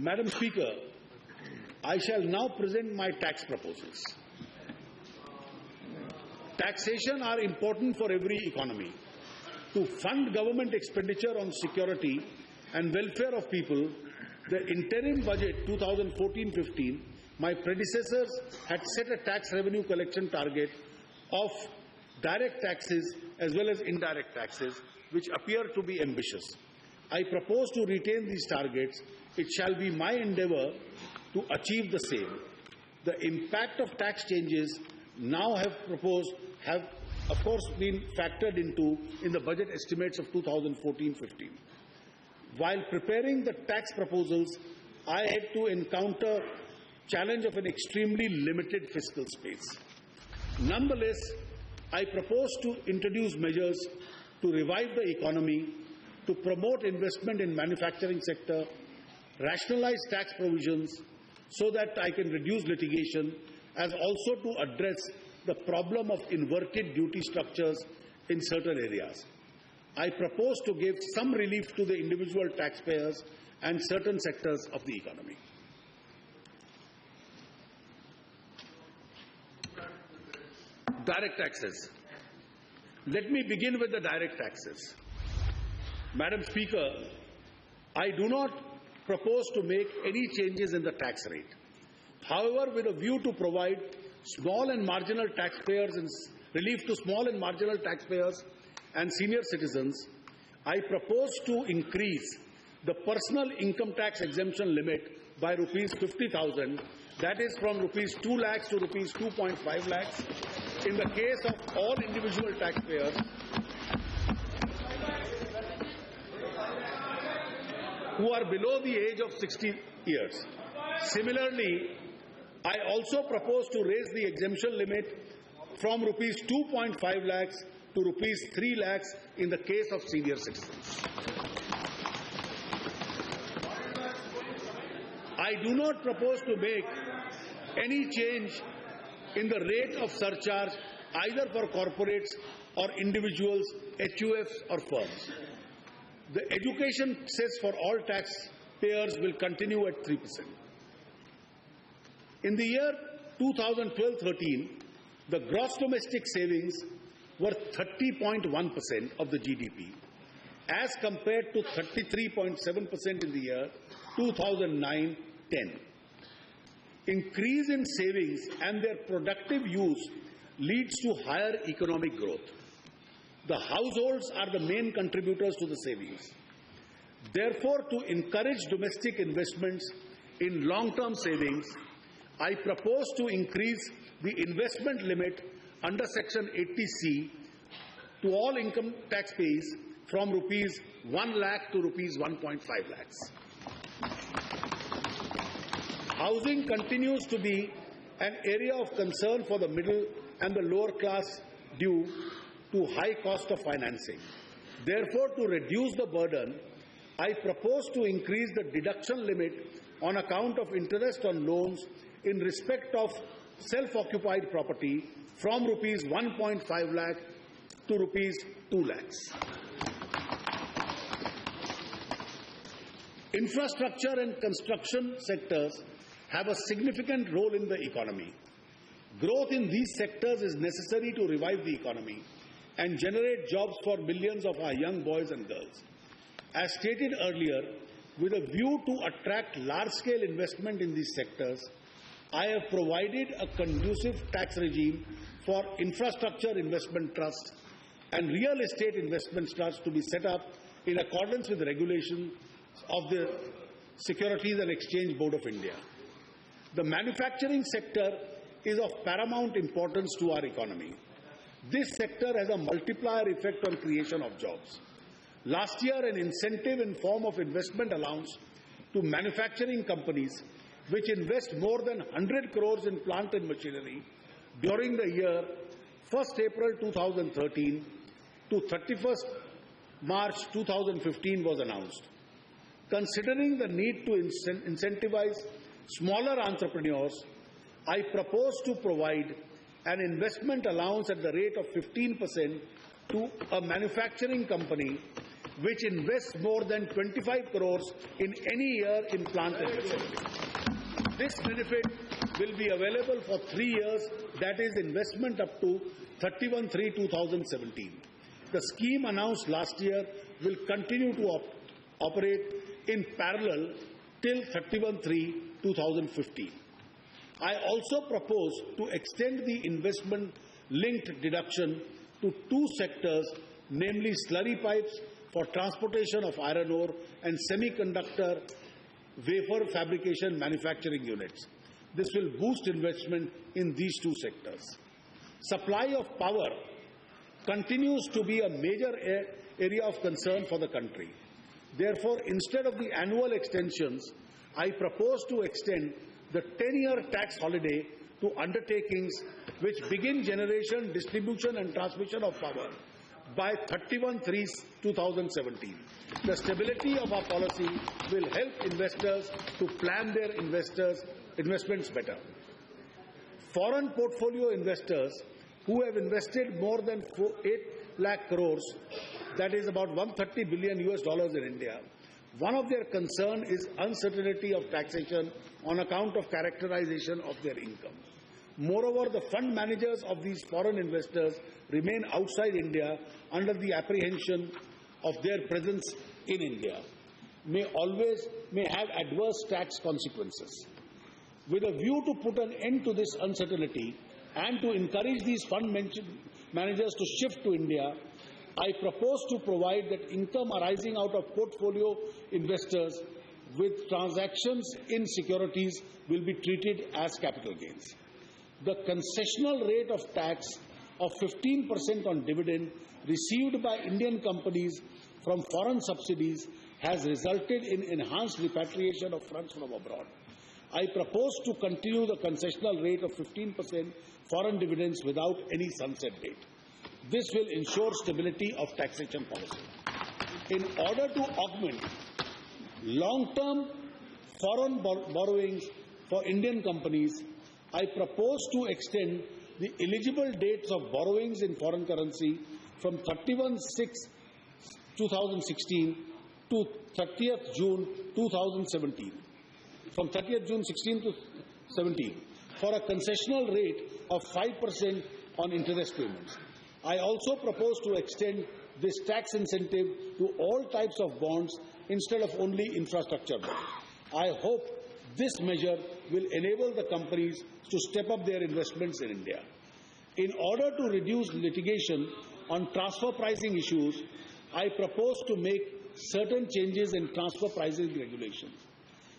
Madam Speaker, I shall now present my tax proposals. Taxation are important for every economy. To fund government expenditure on security and welfare of people, the interim budget 2014-15, my predecessors had set a tax revenue collection target of direct taxes as well as indirect taxes, which appear to be ambitious. I propose to retain these targets. It shall be my endeavour to achieve the same. The impact of tax changes now have of course been factored into in the budget estimates of 2014-15. While preparing the tax proposals, I had to encounter challenge of an extremely limited fiscal space. Nonetheless, I propose to introduce measures to revive the economy, to promote investment in manufacturing sector, rationalize tax provisions so that I can reduce litigation, as also to address the problem of inverted duty structures in certain areas. I propose to give some relief to the individual taxpayers and certain sectors of the economy. Direct taxes. Let me begin with the direct taxes. Madam Speaker, I do not propose to make any changes in the tax rate. However, with a view to provide small and marginal taxpayers and relief to small and marginal taxpayers and senior citizens, I propose to increase the personal income tax exemption limit by rupees 50,000, that is from rupees 2 lakhs to rupees 2.5 lakhs in the case of all individual taxpayers who are below the age of 60 years. Similarly, I also propose to raise the exemption limit from rupees 2.5 lakhs to rupees 3 lakhs in the case of senior citizens. I do not propose to make any change in the rate of surcharge either for corporates or individuals, HUFs or firms. The education cess for all taxpayers will continue at 3%. In the year 2012-13, the gross domestic savings were 30.1% of the GDP, as compared to 33.7% in the year 2009-10. Increase in savings and their productive use leads to higher economic growth. The households are the main contributors to the savings. Therefore, to encourage domestic investments in long-term savings, I propose to increase the investment limit under Section 80C to all income taxpayers from rupees 1 lakh to rupees 1.5 lakhs. Housing continues to be an area of concern for the middle and the lower class due to high cost of financing. Therefore, to reduce the burden, I propose to increase the deduction limit on account of interest on loans in respect of self-occupied property from rupees 1.5 lakh to rupees 2 lakhs. Infrastructure and construction sectors have a significant role in the economy. Growth in these sectors is necessary to revive the economy and generate jobs for millions of our young boys and girls. As stated earlier, with a view to attract large-scale investment in these sectors, I have provided a conducive tax regime for infrastructure investment trusts and real estate investment trusts to be set up in accordance with the regulations of the Securities and Exchange Board of India. The manufacturing sector is of paramount importance to our economy. This sector has a multiplier effect on creation of jobs. Last year, an incentive in form of investment allowance to manufacturing companies which invest more than 100 crores in plant and machinery during the year 1st April 2013 to 31st March 2015 was announced. Considering the need to incentivize smaller entrepreneurs, I propose to provide an investment allowance at the rate of 15% to a manufacturing company which invests more than 25 crores in any year in plant and machinery. This benefit will be available for 3 years, that is investment up to 31/3/2017. The scheme announced last year will continue to operate in parallel till 31/3/2015. I also propose to extend the investment-linked deduction to 2 sectors, namely slurry pipes for transportation of iron ore and semiconductor wafer fabrication manufacturing units. This will boost investment in these 2 sectors. Supply of power continues to be a major area of concern for the country. Therefore, instead of the annual extensions, I propose to extend the 10-year tax holiday to undertakings which begin generation, distribution and transmission of power by 31/3/2017. The stability of our policy will help investors to plan their investments better. Foreign portfolio investors who have invested more than 8 lakh crores, that is about $130 billion in India, one of their concern is uncertainty of taxation on account of characterization of their income. Moreover, the fund managers of these foreign investors remain outside India under the apprehension of their presence in India may have adverse tax consequences. With a view to put an end to this uncertainty and to encourage these fund managers to shift to India, I propose to provide that income arising out of portfolio investors with transactions in securities will be treated as capital gains. The concessional rate of tax of 15% on dividend received by Indian companies from foreign subsidies has resulted in enhanced repatriation of funds from abroad. I propose to continue the concessional rate of 15% foreign dividends without any sunset date. This will ensure stability of taxation policy. In order to augment long-term foreign borrowings for Indian companies, I propose to extend the eligible dates of borrowings in foreign currency from 31/6/2016 to 30th June 2017. From 30th June 16 to 17 for a concessional rate of 5% on interest payments. I also propose to extend this tax incentive to all types of bonds instead of only infrastructure bonds. I hope this measure will enable the companies to step up their investments in India. In order to reduce litigation on transfer pricing issues, I propose to make certain changes in transfer pricing regulations.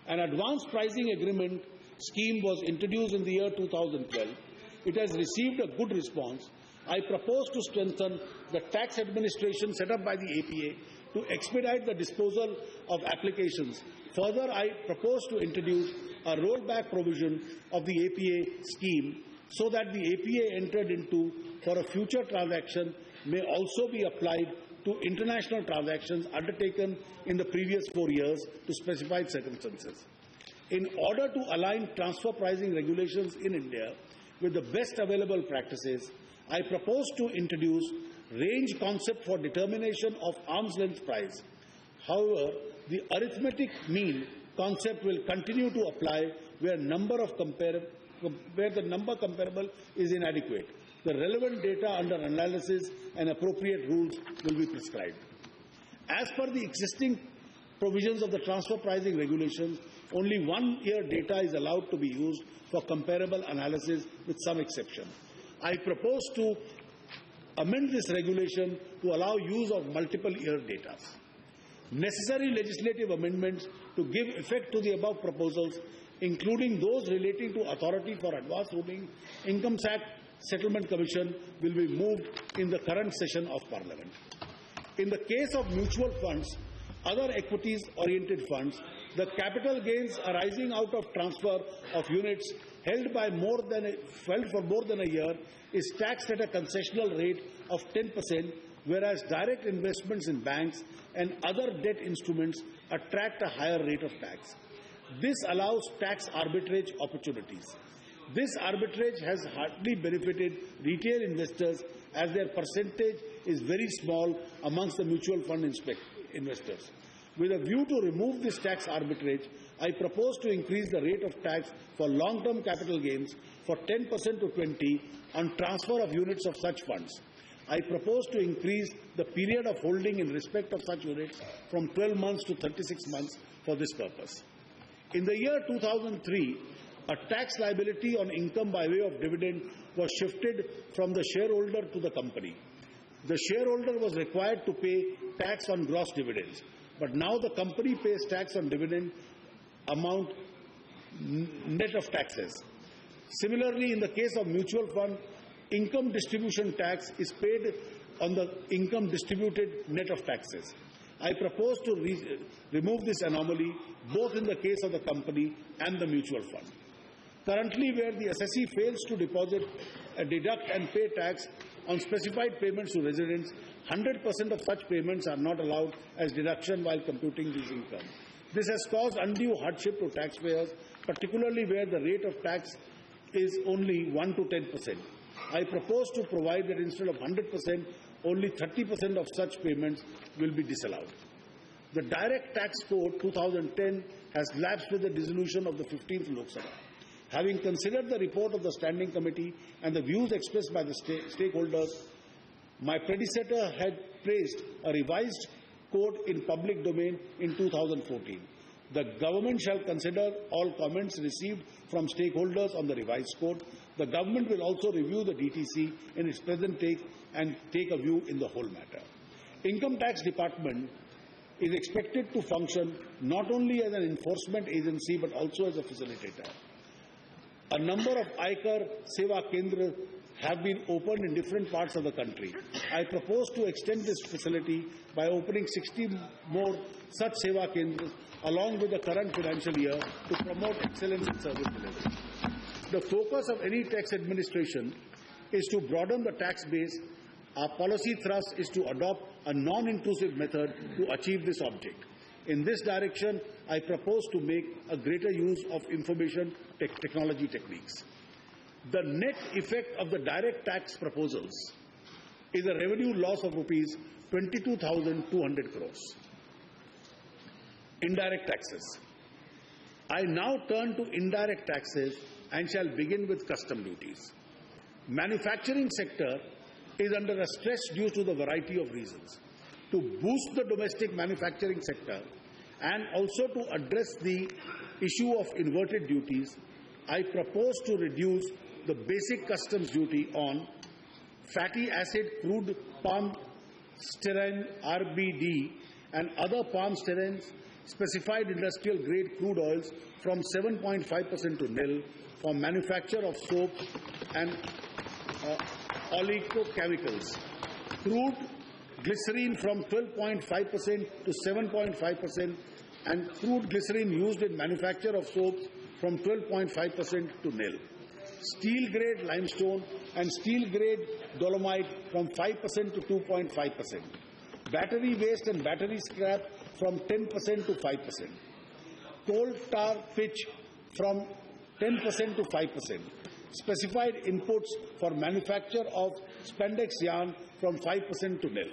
An advanced pricing agreement scheme was introduced in the year 2012. It has received a good response. I propose to strengthen the tax administration set up by the APA to expedite the disposal of applications. Further, I propose to introduce a rollback provision of the APA scheme so that the APA entered into for a future transaction may also be applied to international transactions undertaken in the previous 4 years to specified circumstances. In order to align transfer pricing regulations in India with the best available practices, I propose to introduce range concept for determination of arm's length price. However, the arithmetic mean concept will continue to apply where the number comparable is inadequate. The relevant data under analysis and appropriate rules will be prescribed. As per the existing provisions of the transfer pricing regulations, only 1 year data is allowed to be used for comparable analysis with some exception. I propose to amend this regulation to allow use of multiple year data. Necessary legislative amendments to give effect to the above proposals, including those relating to Authority for Advance Ruling, Income Tax Settlement Commission, will be moved in the current session of Parliament. In the case of mutual funds, other equities-oriented funds, the capital gains arising out of transfer of units held for more than a year is taxed at a concessional rate of 10%, whereas direct investments in banks and other debt instruments attract a higher rate of tax. This allows tax arbitrage opportunities. This arbitrage has hardly benefited retail investors as their percentage is very small amongst the mutual fund investors. With a view to remove this tax arbitrage, I propose to increase the rate of tax for long-term capital gains for 10% to 20% on transfer of units of such funds. I propose to increase the period of holding in respect of such units from 12 months to 36 months for this purpose. In the year 2003, a tax liability on income by way of dividend was shifted from the shareholder to the company. The shareholder was required to pay tax on gross dividends, but now the company pays tax on dividend amount net of taxes. Similarly, in the case of mutual fund, income distribution tax is paid on the income distributed net of taxes. I propose to remove this anomaly both in the case of the company and the mutual fund. Currently, where the assessee fails to deposit, deduct and pay tax on specified payments to residents, 100% of such payments are not allowed as deduction while computing this income. This has caused undue hardship to taxpayers, particularly where the rate of tax is only 1 to 10%. I propose to provide that instead of 100%, only 30% of such payments will be disallowed. The Direct Tax Code 2010 has lapsed with the dissolution of the 15th Lok Sabha. Having considered the report of the Standing Committee and the views expressed by the stakeholders, my predecessor had placed a revised code in public domain in 2014. The government shall consider all comments received from stakeholders on the revised code. The government will also review the DTC in its present take and take a view in the whole matter. Income Tax Department is expected to function not only as an enforcement agency but also as a facilitator. A number of Aikar Seva Kendras have been opened in different parts of the country. I propose to extend this facility by opening 60 more such Seva Kendras along with the current financial year to promote excellence in service delivery. The focus of any tax administration is to broaden the tax base. Our policy thrust is to adopt a non-intrusive method to achieve this object. In this direction, I propose to make a greater use of information technology techniques. The net effect of the direct tax proposals is a revenue loss of rupees 22,200 crores. Indirect taxes. I now turn to indirect taxes and shall begin with custom duties. Manufacturing sector is under a stress due to the variety of reasons. To boost the domestic manufacturing sector and also to address the issue of inverted duties, I propose to reduce the basic customs duty on fatty acid crude palm styrene RBD and other palm sterenes specified industrial grade crude oils from 7.5% to nil for manufacture of soaps and oleochemicals. Crude glycerine from 12.5% to 7.5% and crude glycerine used in manufacture of soaps from 12.5% to nil. Steel grade limestone and steel grade dolomite from 5% to 2.5%. Battery waste and battery scrap from 10% to 5%. Coal tar pitch from 10% to 5%. Specified inputs for manufacture of spandex yarn from 5% to nil.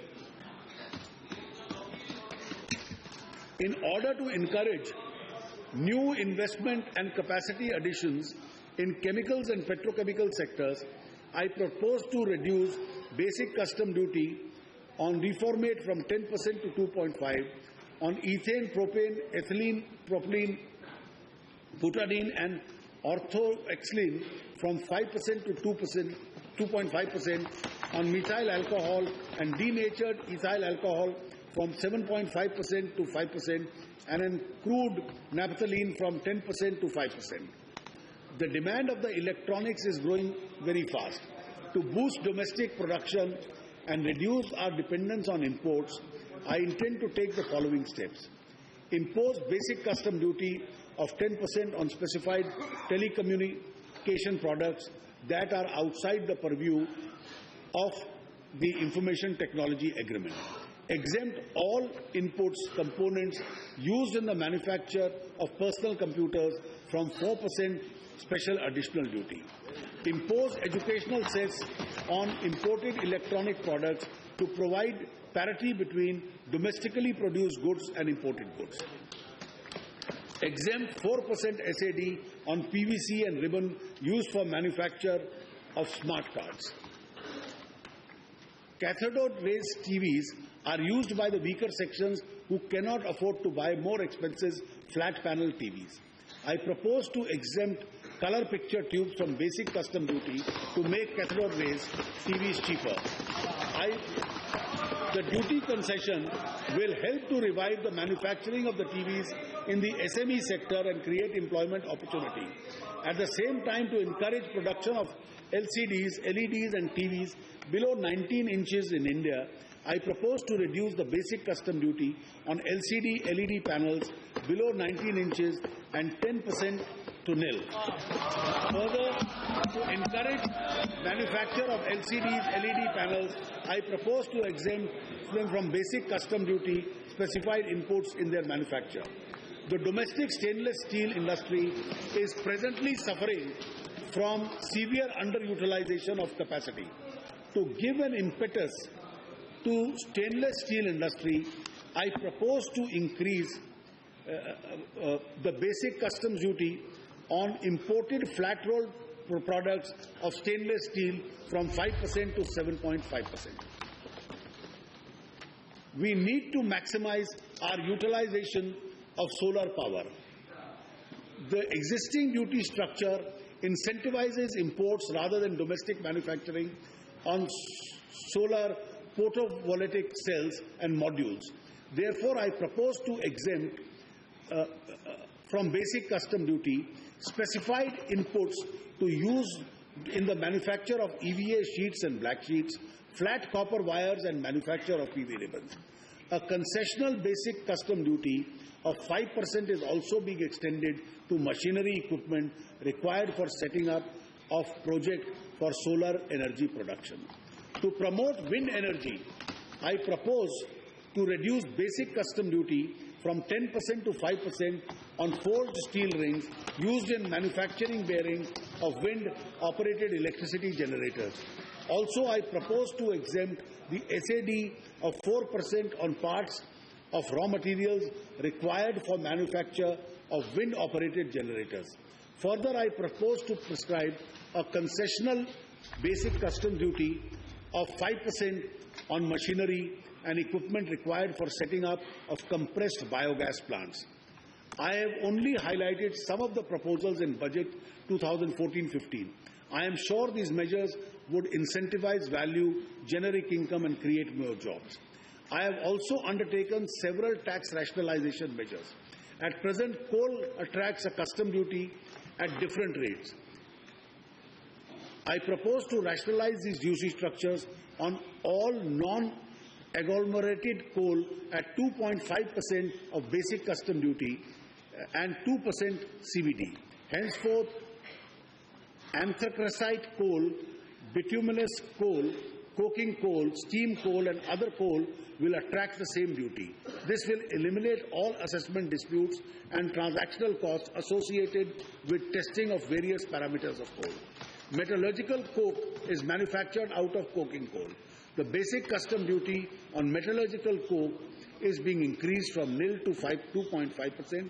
In order to encourage new investment and capacity additions in chemicals and petrochemical sectors, I propose to reduce basic custom duty on reformate from 10% to 2.5%, on ethane, propane, ethylene, propylene, butadiene and orthoxylene from 5% to 2.5%, on methyl alcohol and denatured ethyl alcohol from 7.5% to 5%, and in crude naphthalene from 10% to 5%. The demand of the electronics is growing very fast. To boost domestic production and reduce our dependence on imports, I intend to take the following steps. Impose basic custom duty of 10% on specified telecommunication products that are outside the purview of the Information Technology Agreement. Exempt all inputs, components used in the manufacture of personal computers from 4% special additional duty. Impose educational cess on imported electronic products to provide parity between domestically produced goods and imported goods. Exempt 4% SAD on PVC and ribbon used for manufacture of smart cards. Cathode rays TVs are used by the weaker sections who cannot afford to buy more expensive flat panel TVs. I propose to exempt color picture tubes from basic custom duty to make cathode rays TVs cheaper. The duty concession will help to revive the manufacturing of the TVs in the SME sector and create employment opportunity. At the same time, to encourage production of LCDs, LEDs and TVs below 19 inches in India, I propose to reduce the basic custom duty on LCD, LED panels below 19 inches and 10% to nil. Further, to encourage manufacture of LCDs, LED panels, I propose to exempt them from basic custom duty specified inputs in their manufacture. The domestic stainless steel industry is presently suffering from severe underutilization of capacity. To give an impetus to stainless steel industry, I propose to increase the basic customs duty on imported flat rolled products of stainless steel from 5% to 7.5%. We need to maximize our utilization of solar power. The existing duty structure incentivizes imports rather than domestic manufacturing on solar photovoltaic cells and modules. Therefore, I propose to exempt from basic custom duty specified inputs to use in the manufacture of EVA sheets and black sheets, flat copper wires and manufacture of PV ribbons. A concessional basic custom duty of 5% is also being extended to machinery equipment required for setting up of project for solar energy production. To promote wind energy, I propose to reduce basic custom duty from 10% to 5% on forged steel rings used in manufacturing bearings of wind-operated electricity generators. Also, I propose to exempt the SAD of 4% on parts of raw materials required for manufacture of wind-operated generators. Further, I propose to prescribe a concessional basic custom duty of 5% on machinery and equipment required for setting up of compressed biogas plants. I have only highlighted some of the proposals in Budget 2014-15. I am sure these measures would incentivize value, generic income and create more jobs. I have also undertaken several tax rationalization measures. At present, coal attracts a custom duty at different rates. I propose to rationalize these duty structures on all non-agglomerated coal at 2.5% of basic custom duty and 2% CVD. Henceforth, anthracite coal, bituminous coal, coking coal, steam coal and other coal will attract the same duty. This will eliminate all assessment disputes and transactional costs associated with testing of various parameters of coal. Metallurgical coke is manufactured out of coking coal. The basic custom duty on metallurgical coke is being increased from nil to 2.5%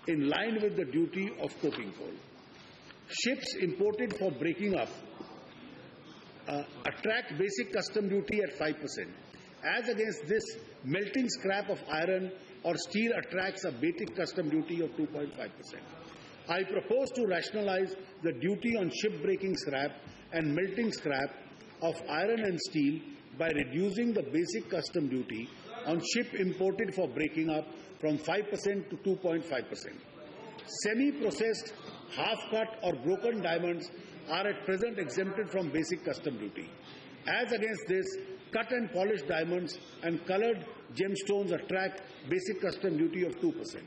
in line with the duty of coking coal. Ships imported for breaking up attract basic custom duty at 5%. As against this, melting scrap of iron or steel attracts a basic custom duty of 2.5%. I propose to rationalize the duty on ship-breaking scrap and melting scrap of iron and steel by reducing the basic custom duty on ship imported for breaking up from 5% to 2.5%. Semi-processed, half-cut or broken diamonds are at present exempted from basic custom duty. As against this, cut and polished diamonds and colored gemstones attract basic custom duty of 2%.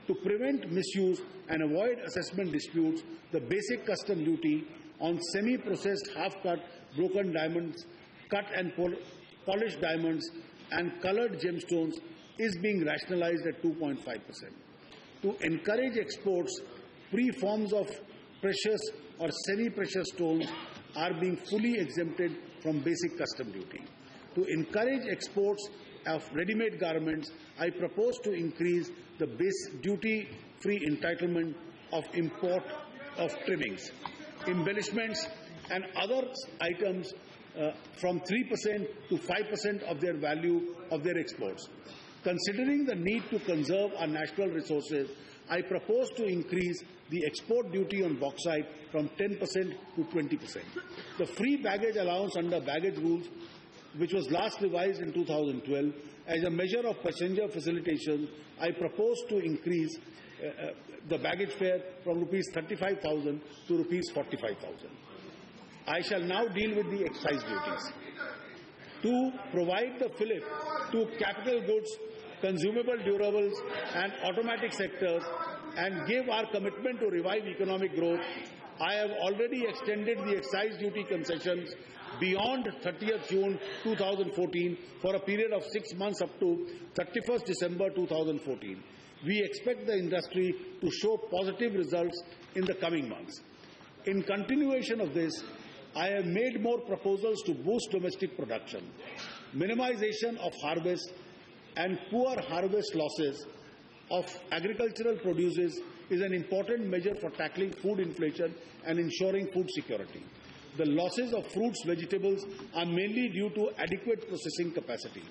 To prevent misuse and avoid assessment disputes, the basic custom duty on semi-processed, half-cut, broken diamonds, cut and polished diamonds and colored gemstones is being rationalized at 2.5%. To encourage exports, pre-forms of precious or semi-precious stones are being fully exempted from basic custom duty. To encourage exports of ready-made garments, I propose to increase the base duty-free entitlement of import of trimmings, embellishments and other items from 3% to 5% of their value of their exports. Considering the need to conserve our national resources, I propose to increase the export duty on bauxite from 10% to 20%. The free baggage allowance under baggage rules, which was last revised in 2012, as a measure of passenger facilitation, I propose to increase the baggage fare from rupees 35,000 to rupees 45,000. I shall now deal with the excise duties. To provide the fillip to capital goods, consumable durables and automatic sectors and give our commitment to revive economic growth, I have already extended the excise duty concessions beyond 30th June 2014 for a period of 6 months up to 31st December 2014. We expect the industry to show positive results in the coming months. In continuation of this, I have made more proposals to boost domestic production. Minimization of harvest and poor harvest losses of agricultural produces is an important measure for tackling food inflation and ensuring food security. The losses of fruits, vegetables are mainly due to adequate processing capacity.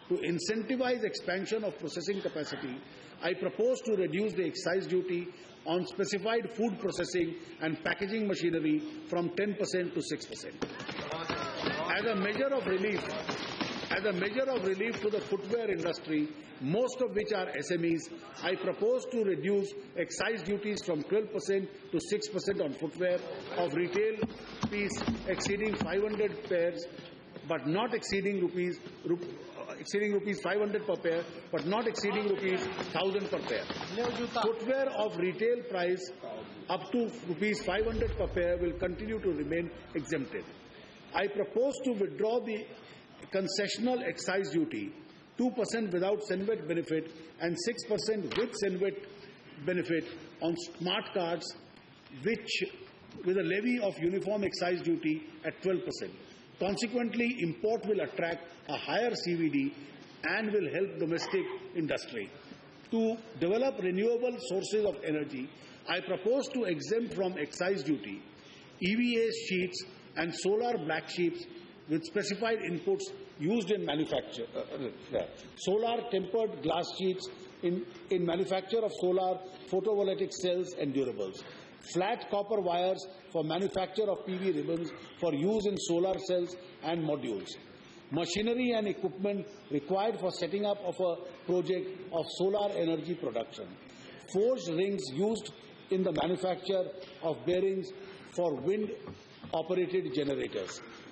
To incentivize expansion of processing capacity, I propose to reduce the excise duty on specified food processing and packaging machinery from 10% to 6%. As a measure of relief to the footwear industry, most of which are SMEs, I propose to reduce excise duties from 12% to 6% on footwear of retail piece exceeding 500 pairs, but not exceeding rupees 500 per pair, but not exceeding rupees 1,000 per pair. Footwear of retail price up to rupees 500 per pair will continue to remain exempted. I propose to withdraw the concessional excise duty, 2% without Senvet benefit and 6% with Senvet benefit on smart cards, which with a levy of uniform excise duty at 12%. Consequently, import will attract a higher CVD and will help domestic industry. To develop renewable sources of energy, I propose to exempt from excise duty EVA sheets and solar black sheets with specified inputs used in manufacture. Solar tempered glass sheets in manufacture of solar photovoltaic cells and durables. Flat copper wires for manufacture of PV ribbons for use in solar cells and modules. Machinery and equipment required for setting up of a project of solar energy production. Forged rings used in the manufacture of bearings for wind-operated generators.